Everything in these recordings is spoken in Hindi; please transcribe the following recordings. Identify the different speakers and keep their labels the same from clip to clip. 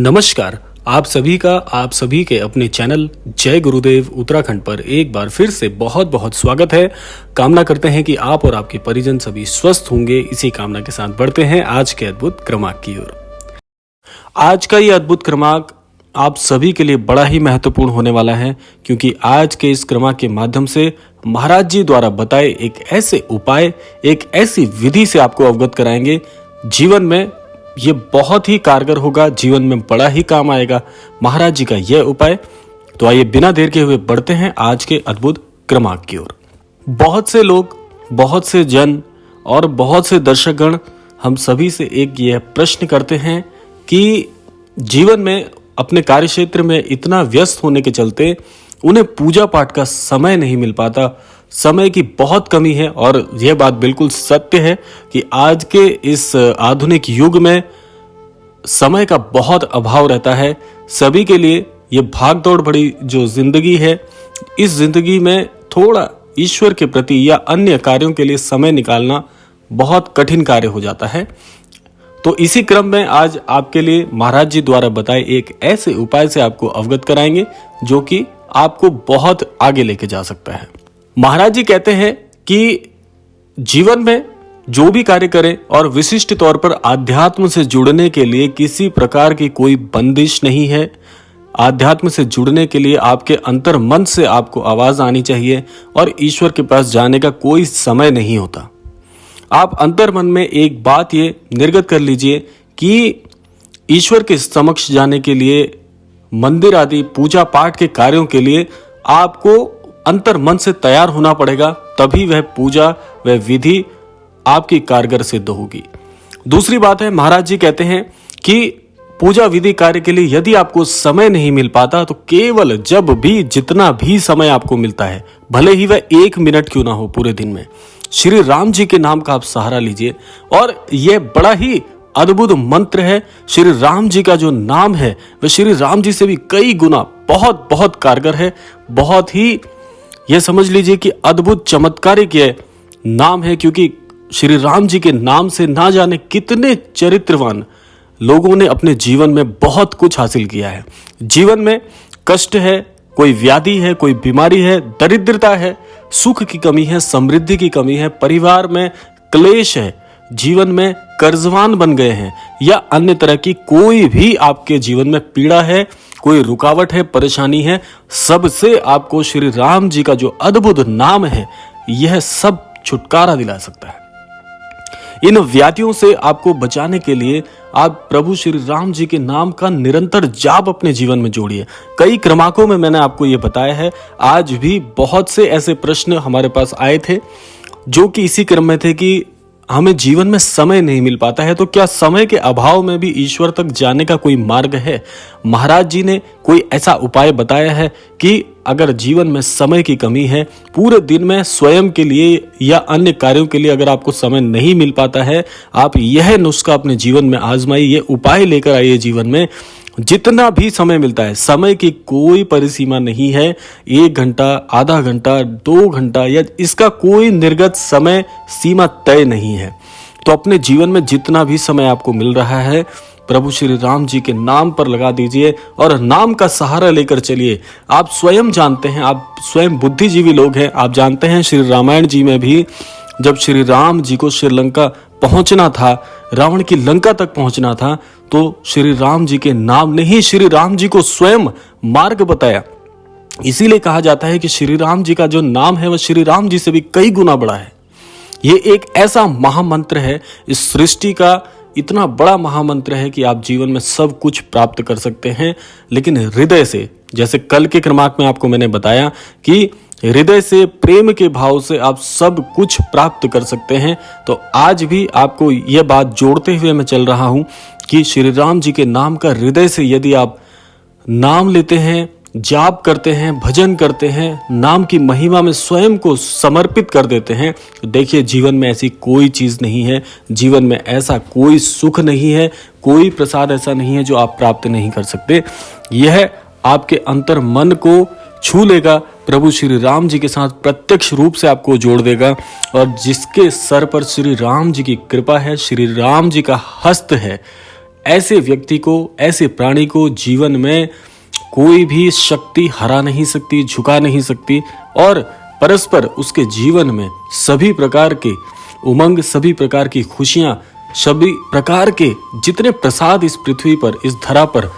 Speaker 1: नमस्कार। आप सभी का आप सभी के अपने चैनल जय गुरुदेव उत्तराखंड पर एक बार फिर से बहुत बहुत स्वागत है। कामना करते हैं कि आप और आपके परिजन सभी स्वस्थ होंगे। इसी कामना के साथ बढ़ते हैं आज के अद्भुत क्रमांक की ओर। आज का ये अद्भुत क्रमांक आप सभी के लिए बड़ा ही महत्वपूर्ण होने वाला है, क्योंकि आज के इस क्रमांक के माध्यम से महाराज जी द्वारा बताए एक ऐसे उपाय, एक ऐसी विधि से आपको अवगत कराएंगे। जीवन में ये बहुत ही कारगर होगा, जीवन में बड़ा ही काम आएगा महाराज जी का यह उपाय। तो आइए बिना देर के हुए बढ़ते हैं आज के अद्भुत क्रमांक की ओर। बहुत से लोग, बहुत से जन और बहुत से दर्शकगण हम सभी से एक यह प्रश्न करते हैं कि जीवन में अपने कार्यक्षेत्र में इतना व्यस्त होने के चलते उन्हें पूजा पाठ का समय नहीं मिल पाता, समय की बहुत कमी है। और यह बात बिल्कुल सत्य है कि आज के इस आधुनिक युग में समय का बहुत अभाव रहता है सभी के लिए। ये भाग दौड़ भरी जो जिंदगी है, इस जिंदगी में थोड़ा ईश्वर के प्रति या अन्य कार्यों के लिए समय निकालना बहुत कठिन कार्य हो जाता है। तो इसी क्रम में आज आपके लिए महाराज जी द्वारा बताए एक ऐसे उपाय से आपको अवगत कराएंगे जो कि आपको बहुत आगे लेके जा सकता है। महाराज जी कहते हैं कि जीवन में जो भी कार्य करें और विशिष्ट तौर पर आध्यात्म से जुड़ने के लिए किसी प्रकार की कोई बंदिश नहीं है। आध्यात्म से जुड़ने के लिए आपके अंतर मन से आपको आवाज आनी चाहिए और ईश्वर के पास जाने का कोई समय नहीं होता। आप अंतर मन में एक बात ये निर्गत कर लीजिए कि ईश्वर के समक्ष जाने के लिए, मंदिर आदि पूजा पाठ के कार्यों के लिए आपको अंतर मन से तैयार होना पड़ेगा, तभी वह पूजा, वह विधि आपकी कारगर सिद्ध होगी। दूसरी बात है, महाराज जी कहते हैं कि पूजा विधि कार्य के लिए यदि आपको समय नहीं मिल पाता तो केवल जब भी जितना भी समय आपको मिलता है, भले ही वह 1 मिनट क्यों ना हो पूरे दिन में, श्री राम जी के नाम का आप सहारा लीजिए। और यह बड़ा ही अद्भुत मंत्र है। श्री राम जी का जो नाम है वह श्री राम जी से भी कई गुना बहुत बहुत कारगर है। बहुत ही यह समझ लीजिए कि अद्भुत चमत्कारिक यह नाम है, क्योंकि श्री राम जी के नाम से ना जाने कितने चरित्रवान लोगों ने अपने जीवन में बहुत कुछ हासिल किया है। जीवन में कष्ट है, कोई व्याधि है, कोई बीमारी है, दरिद्रता है, सुख की कमी है, समृद्धि की कमी है, परिवार में क्लेश है, जीवन में कर्जवान बन गए हैं, या अन्य तरह की कोई भी आपके जीवन में पीड़ा है, कोई रुकावट है, परेशानी है, सबसे आपको श्री राम जी का जो अद्भुत नाम है यह सब छुटकारा दिला सकता है। इन व्याधियों से आपको बचाने के लिए आप प्रभु श्री राम जी के नाम का निरंतर जाप अपने जीवन में जोड़िए। कई क्रमांकों में मैंने आपको यह बताया है। आज भी बहुत से ऐसे प्रश्न हमारे पास आए थे जो कि इसी क्रम में थे कि हमें जीवन में समय नहीं मिल पाता है, तो क्या समय के अभाव में भी ईश्वर तक जाने का कोई मार्ग है? महाराज जी ने कोई ऐसा उपाय बताया है कि अगर जीवन में समय की कमी है, पूरे दिन में स्वयं के लिए या अन्य कार्यों के लिए अगर आपको समय नहीं मिल पाता है, आप यह नुस्खा अपने जीवन में आजमाइए, ये उपाय लेकर आइए जीवन में। जितना भी समय मिलता है, समय की कोई परिसीमा नहीं है। 1 घंटा, आधा घंटा, 2 घंटा, या इसका कोई निर्गत समय सीमा तय नहीं है। तो अपने जीवन में जितना भी समय आपको मिल रहा है, प्रभु श्री राम जी के नाम पर लगा दीजिए और नाम का सहारा लेकर चलिए। आप स्वयं जानते हैं, आप स्वयं बुद्धिजीवी लोग हैं, आप जानते हैं श्री रामायण जी में भी जब श्री राम जी को श्रीलंका पहुंचना था, रावण की लंका तक पहुंचना था, तो श्री राम जी के नाम ने ही श्री राम जी को स्वयं मार्ग बताया। इसीलिए कहा जाता है कि श्री राम जी का जो नाम है वह श्री राम जी से भी कई गुना बड़ा है। ये एक ऐसा महामंत्र है, इस सृष्टि का इतना बड़ा महामंत्र है कि आप जीवन में सब कुछ प्राप्त कर सकते हैं, लेकिन हृदय से। जैसे कल के क्रमांक में आपको मैंने बताया कि हृदय से, प्रेम के भाव से आप सब कुछ प्राप्त कर सकते हैं। तो आज भी आपको यह बात जोड़ते हुए मैं चल रहा हूं कि श्री राम जी के नाम का हृदय से यदि आप नाम लेते हैं, जाप करते हैं, भजन करते हैं, नाम की महिमा में स्वयं को समर्पित कर देते हैं, तो देखिए जीवन में ऐसी कोई चीज नहीं है, जीवन में ऐसा कोई सुख नहीं है, कोई प्रसाद ऐसा नहीं है जो आप प्राप्त नहीं कर सकते। यह आपके अंतर मन को छू लेगा, प्रभु श्री राम जी के साथ प्रत्यक्ष रूप से आपको जोड़ देगा। और जिसके सर पर श्री राम जी की कृपा है, श्री राम जी का हस्त है, ऐसे व्यक्ति को, ऐसे प्राणी को जीवन में कोई भी शक्ति हरा नहीं सकती, झुका नहीं सकती, और परस्पर उसके जीवन में सभी प्रकार के उमंग, सभी प्रकार की खुशियां, सभी प्रकार के जितने प्रसाद इस पृथ्वी पर, इस धरा पर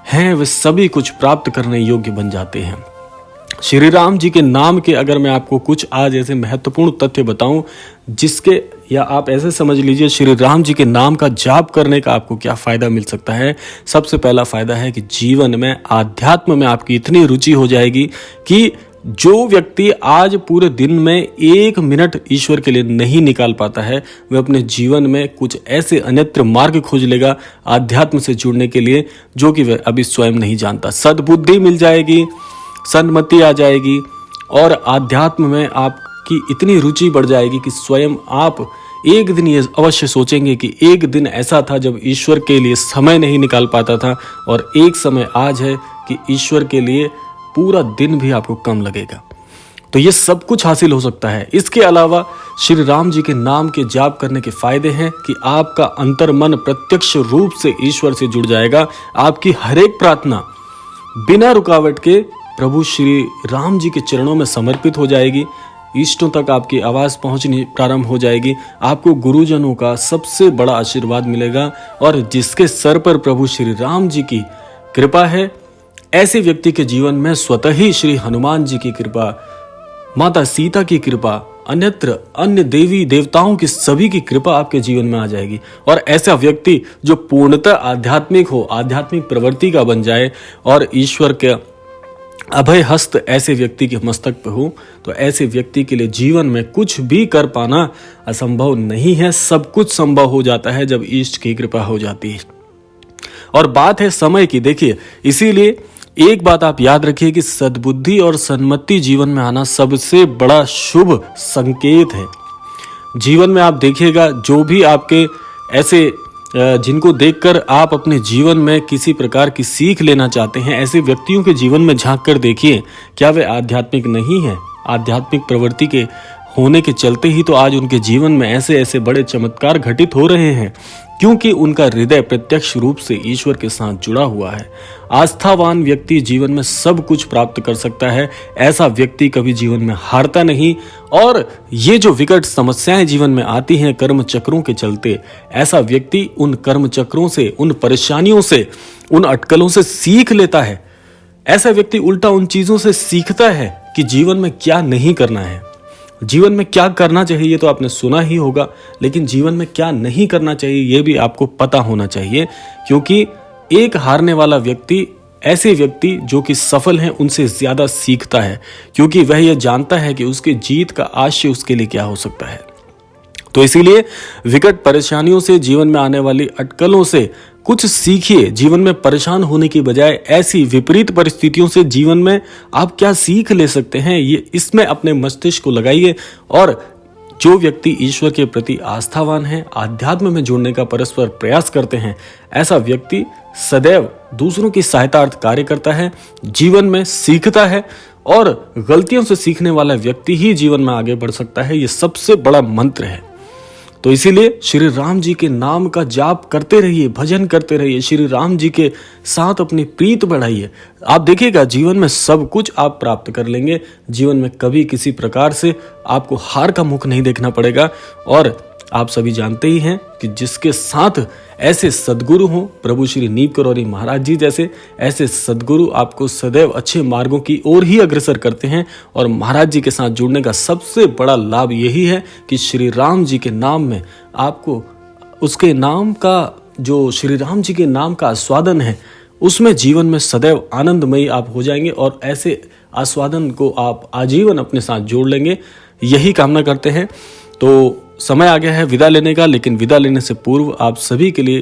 Speaker 1: हैं, वे सभी कुछ प्राप्त करने योग्य बन जाते हैं। श्री राम जी के नाम के अगर मैं आपको कुछ आज ऐसे महत्वपूर्ण तथ्य बताऊं जिसके, या आप ऐसे समझ लीजिए श्री राम जी के नाम का जाप करने का आपको क्या फायदा मिल सकता है। सबसे पहला फायदा है कि जीवन में, आध्यात्म में आपकी इतनी रुचि हो जाएगी कि जो व्यक्ति आज पूरे दिन में 1 मिनट ईश्वर के लिए नहीं निकाल पाता है, वह अपने जीवन में कुछ ऐसे अन्यत्र मार्ग खोज लेगा आध्यात्म से जुड़ने के लिए जो कि वह अभी स्वयं नहीं जानता। सद्बुद्धि मिल जाएगी, सन्मति आ जाएगी, और आध्यात्म में आपकी इतनी रुचि बढ़ जाएगी कि स्वयं आप एक दिन ये अवश्य सोचेंगे कि एक दिन ऐसा था जब ईश्वर के लिए समय नहीं निकाल पाता था, और एक समय आज है कि ईश्वर के लिए पूरा दिन भी आपको कम लगेगा। तो ये सब कुछ हासिल हो सकता है। इसके अलावा श्री राम जी के नाम के जाप करने के फायदे हैं कि आपका अंतर मन प्रत्यक्ष रूप से ईश्वर से जुड़ जाएगा। आपकी हर एक प्रार्थना बिना रुकावट के प्रभु श्री राम जी के चरणों में समर्पित हो जाएगी। इष्टों तक आपकी आवाज़ पहुंचनी प्रारंभ हो जाएगी। आपको गुरुजनों का सबसे बड़ा आशीर्वाद मिलेगा, और जिसके सर पर प्रभु श्री राम जी की कृपा है, ऐसे व्यक्ति के जीवन में स्वतः ही श्री हनुमान जी की कृपा, माता सीता की कृपा, अन्यत्र अन्य देवी देवताओं की सभी की कृपा आपके जीवन में आ जाएगी। और ऐसा व्यक्ति जो पूर्णतः आध्यात्मिक हो, आध्यात्मिक प्रवृत्ति का बन जाए, और ईश्वर के अभय हस्त ऐसे व्यक्ति के मस्तक पे हो, तो ऐसे व्यक्ति के लिए जीवन में कुछ भी कर पाना असंभव नहीं है। सब कुछ संभव हो जाता है जब ईश्वर की कृपा हो जाती है। और बात है समय की, देखिए, इसीलिए एक बात आप याद रखिए कि सद्बुद्धि और सन्मति जीवन में आना सबसे बड़ा शुभ संकेत है। जीवन में आप देखिएगा, जो भी आपके ऐसे जिनको देखकर आप अपने जीवन में किसी प्रकार की सीख लेना चाहते हैं, ऐसे व्यक्तियों के जीवन में झांक कर देखिए, क्या वे आध्यात्मिक नहीं है? आध्यात्मिक प्रवृत्ति के होने के चलते ही तो आज उनके जीवन में ऐसे ऐसे बड़े चमत्कार घटित हो रहे हैं, क्योंकि उनका हृदय प्रत्यक्ष रूप से ईश्वर के साथ जुड़ा हुआ है। आस्थावान व्यक्ति जीवन में सब कुछ प्राप्त कर सकता है। ऐसा व्यक्ति कभी जीवन में हारता नहीं। और ये जो विकट समस्याएं जीवन में आती हैं कर्म चक्रों के चलते, ऐसा व्यक्ति उन कर्म चक्रों से, उन परेशानियों से, उन अटकलों से सीख लेता है। ऐसा व्यक्ति उल्टा उन चीजों से सीखता है कि जीवन में क्या नहीं करना है। जीवन में क्या करना चाहिए तो आपने सुना ही होगा, लेकिन जीवन में क्या नहीं करना चाहिए ये भी आपको पता होना चाहिए, क्योंकि एक हारने वाला व्यक्ति ऐसे व्यक्ति जो कि सफल हैं उनसे ज्यादा सीखता है, क्योंकि वह यह जानता है कि उसकी जीत का आशय उसके लिए क्या हो सकता है। तो इसीलिए विकट परेशानियों से, जीवन में आने वाली अटकलों से कुछ सीखिए। जीवन में परेशान होने की बजाय ऐसी विपरीत परिस्थितियों से जीवन में आप क्या सीख ले सकते हैं, ये इसमें अपने मस्तिष्क को लगाइए। और जो व्यक्ति ईश्वर के प्रति आस्थावान है, आध्यात्म में जुड़ने का परस्पर प्रयास करते हैं, ऐसा व्यक्ति सदैव दूसरों की सहायतार्थ कार्य करता है, जीवन में सीखता है, और गलतियों से सीखने वाला व्यक्ति ही जीवन में आगे बढ़ सकता है। ये सबसे बड़ा मंत्र है। तो इसीलिए श्री राम जी के नाम का जाप करते रहिए, भजन करते रहिए, श्री राम जी के साथ अपनी प्रीत बढ़ाइए। आप देखिएगा जीवन में सब कुछ आप प्राप्त कर लेंगे। जीवन में कभी किसी प्रकार से आपको हार का मुख नहीं देखना पड़ेगा। और आप सभी जानते ही हैं कि जिसके साथ ऐसे सद्गुरु हों, प्रभु श्री नीम करौरी महाराज जी जैसे ऐसे सद्गुरु आपको सदैव अच्छे मार्गों की ओर ही अग्रसर करते हैं। और महाराज जी के साथ जुड़ने का सबसे बड़ा लाभ यही है कि श्री राम जी के नाम में आपको उसके नाम का, जो श्री राम जी के नाम का आस्वादन है, उसमें जीवन में सदैव आनंदमयी आप हो जाएंगे, और ऐसे आस्वादन को आप आजीवन अपने साथ जोड़ लेंगे। यही कामना करते हैं। तो समय आ गया है विदा लेने का, लेकिन विदा लेने से पूर्व आप सभी के लिए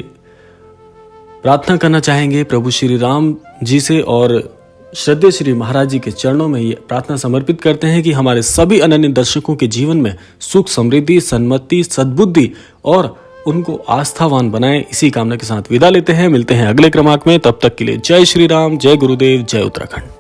Speaker 1: प्रार्थना करना चाहेंगे प्रभु श्री राम जी से, और श्रद्धेय श्री महाराज जी के चरणों में ये प्रार्थना समर्पित करते हैं कि हमारे सभी अनन्य दर्शकों के जीवन में सुख, समृद्धि, सन्मति, सद्बुद्धि और उनको आस्थावान बनाएं। इसी कामना के साथ विदा लेते हैं। मिलते हैं अगले क्रमांक में। तब तक के लिए जय श्री राम, जय गुरुदेव, जय उत्तराखंड।